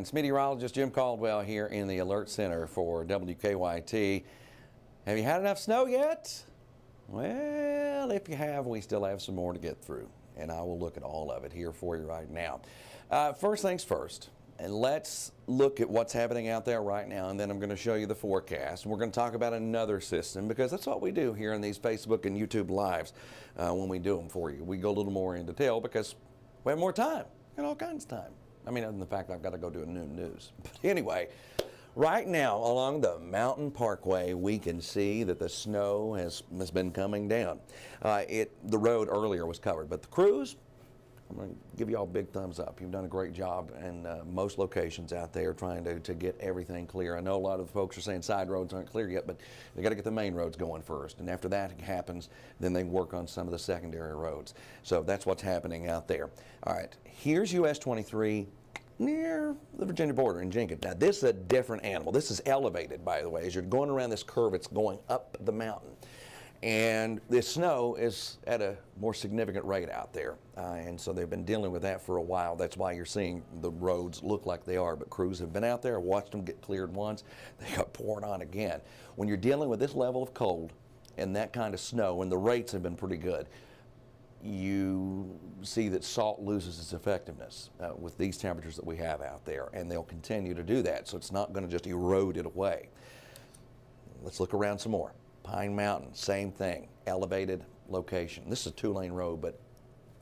It's Meteorologist Jim Caldwell here in the Alert Center for WKYT. Have you had enough snow yet? Well, if you have, we still have some more to get through, and I will look at all of it here for you right now. First things first, and let's look at what's happening out there right now, and then I'm going to show you the forecast. We're going to talk about another system, because that's what we do here in these Facebook and YouTube Lives when we do them for you. We go a little more in detail because we have more time, and all kinds of time. I mean, other than the fact I've got to go do a noon news. But anyway, right now along the Mountain Parkway, we can see that the snow has been coming down. The road earlier was covered, but the crews, I'm going to give you all a big thumbs up. You've done a great job in most locations out there trying to get everything clear. I know a lot of the folks are saying side roads aren't clear yet, but they got to get the main roads going first. And after that happens, then they work on some of the secondary roads. So that's what's happening out there. All right, here's US 23 near the Virginia border in Jenkins. Now, this is a different animal. This is elevated, by the way. As you're going around this curve, it's going up the mountain. And this snow is at a more significant rate out there. And so they've been dealing with that for a while. That's why you're seeing the roads look like they are. But crews have been out there, watched them get cleared once. They got pouring on again. When you're dealing with this level of cold and that kind of snow, and the rates have been pretty good, you see that salt loses its effectiveness with these temperatures that we have out there. And they'll continue to do that. So it's not going to just erode it away. Let's look around some more. Pine Mountain, same thing, elevated location. This is a two-lane road, but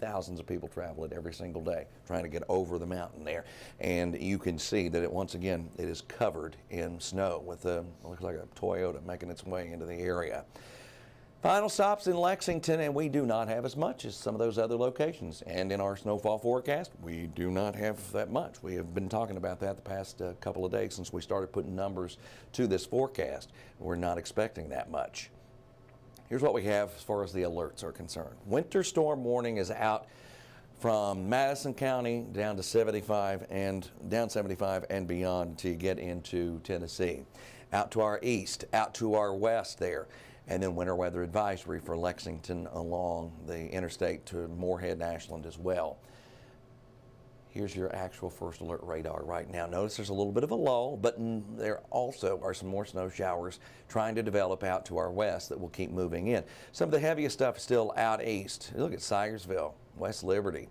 thousands of people travel it every single day trying to get over the mountain there. And you can see that it, once again, it is covered in snow with looks like a Toyota making its way into the area. Final stops in Lexington, and we do not have as much as some of those other locations. And in our snowfall forecast, we do not have that much. We have been talking about that the past couple of days since we started putting numbers to this forecast. We're not expecting that much. Here's what we have as far as the alerts are concerned. Winter storm warning is out from Madison County down to 75 and down 75 and beyond until you get into Tennessee. Out to our east, out to our west there. And then winter weather advisory for Lexington along the interstate to Moorhead and Ashland as well. Here's your actual first alert radar right now. Notice there's a little bit of a lull, but there also are some more snow showers trying to develop out to our west that will keep moving in. Some of the heaviest stuff is still out east. Look at Syersville, West Liberty,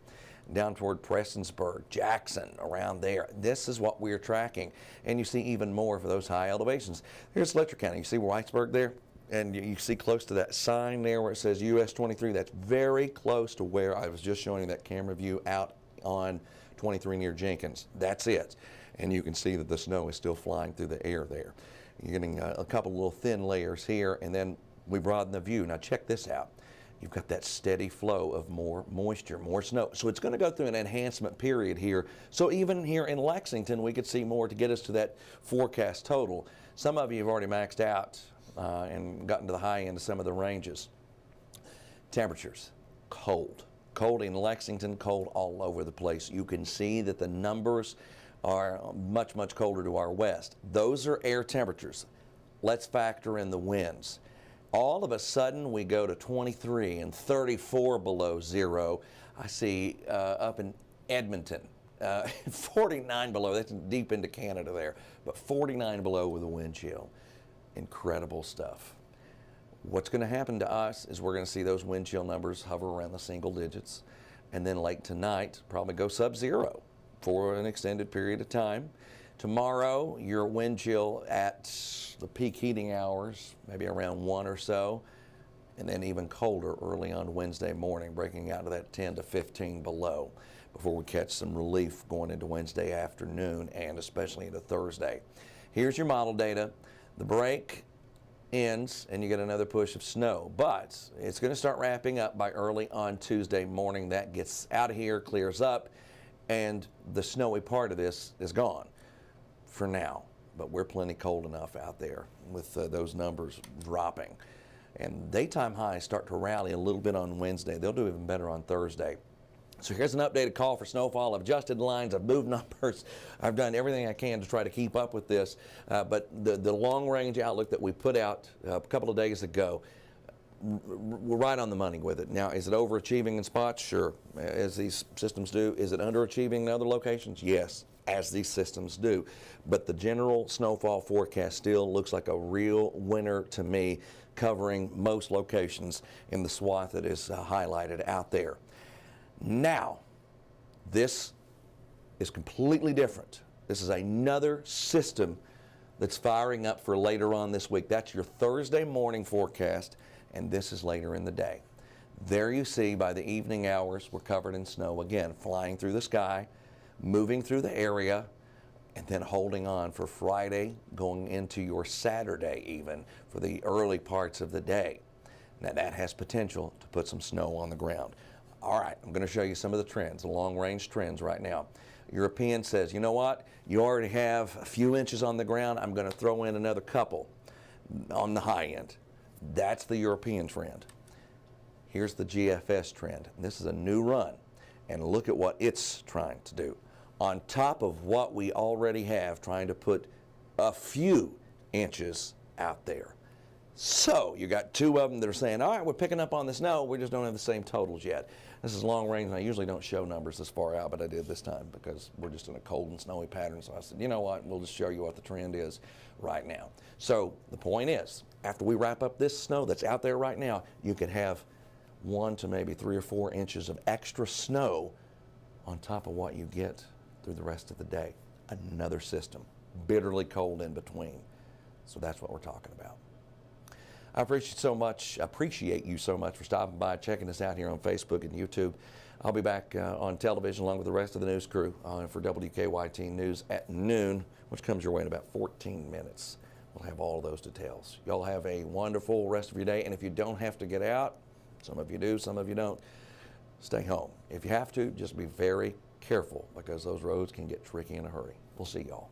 down toward Prestonsburg, Jackson, around there. This is what we're tracking. And you see even more for those high elevations. Here's Letcher County. You see Whitesburg there? And you see close to that sign there where it says US 23. That's very close to where I was just showing you that camera view out on 23 near Jenkins. That's it. And you can see that the snow is still flying through the air there. You're getting a couple little thin layers here, and then we broaden the view. Now check this out. You've got that steady flow of more moisture, more snow. So it's going to go through an enhancement period here. So even here in Lexington, we could see more to get us to that forecast total. Some of you have already maxed out and gotten to the high end of some of the ranges. Temperatures, cold. Cold in Lexington, cold all over the place. You can see that the numbers are much, much colder to our west. Those are air temperatures. Let's factor in the winds. All of a sudden, we go to 23 and 34 below zero. I see up in Edmonton, 49 below. That's deep into Canada there, but 49 below with a wind chill. Incredible stuff. What's going to happen to us is we're going to see those wind chill numbers hover around the single digits, and then late tonight probably go sub-zero for an extended period of time. Tomorrow, your wind chill at the peak heating hours, maybe around 1 or so, and then even colder early on Wednesday morning, breaking out to that 10 to 15 below before we catch some relief going into Wednesday afternoon and especially into Thursday. Here's your model data. The break ends and you get another push of snow, but it's going to start wrapping up by early on Tuesday morning. That gets out of here, clears up, and the snowy part of this is gone for now. But we're plenty cold enough out there with those numbers dropping. And daytime highs start to rally a little bit on Wednesday. They'll do even better on Thursday. So here's an updated call for snowfall. I've adjusted lines, I've moved numbers, I've done everything I can to try to keep up with this. But the long-range outlook that we put out a couple of days ago, we're right on the money with it. Now, is it overachieving in spots? Sure, as these systems do. Is it underachieving in other locations? Yes, as these systems do. But the general snowfall forecast still looks like a real winner to me, covering most locations in the swath that is highlighted out there. Now, this is completely different. This is another system that's firing up for later on this week. That's your Thursday morning forecast, and this is later in the day. There you see, by the evening hours, we're covered in snow again, flying through the sky, moving through the area, and then holding on for Friday, going into your Saturday even, for the early parts of the day. Now that has potential to put some snow on the ground. All right, I'm going to show you some of the trends, the long-range trends right now. European says, you know what, you already have a few inches on the ground, I'm going to throw in another couple on the high end. That's the European trend. Here's the GFS trend. This is a new run, and look at what it's trying to do. On top of what we already have, trying to put a few inches out there. So you got two of them that are saying, all right, we're picking up on the snow, we just don't have the same totals yet. This is long range, and I usually don't show numbers this far out, but I did this time because we're just in a cold and snowy pattern. So I said, you know what, we'll just show you what the trend is right now. So the point is, after we wrap up this snow that's out there right now, you could have 1 to maybe 3 or 4 inches of extra snow on top of what you get through the rest of the day. Another system, bitterly cold in between. So that's what we're talking about. I appreciate you so much for stopping by, checking us out here on Facebook and YouTube. I'll be back on television along with the rest of the news crew for WKYT News at noon, which comes your way in about 14 minutes. We'll have all of those details. Y'all have a wonderful rest of your day, and if you don't have to get out, some of you do, some of you don't, stay home. If you have to, just be very careful because those roads can get tricky in a hurry. We'll see y'all.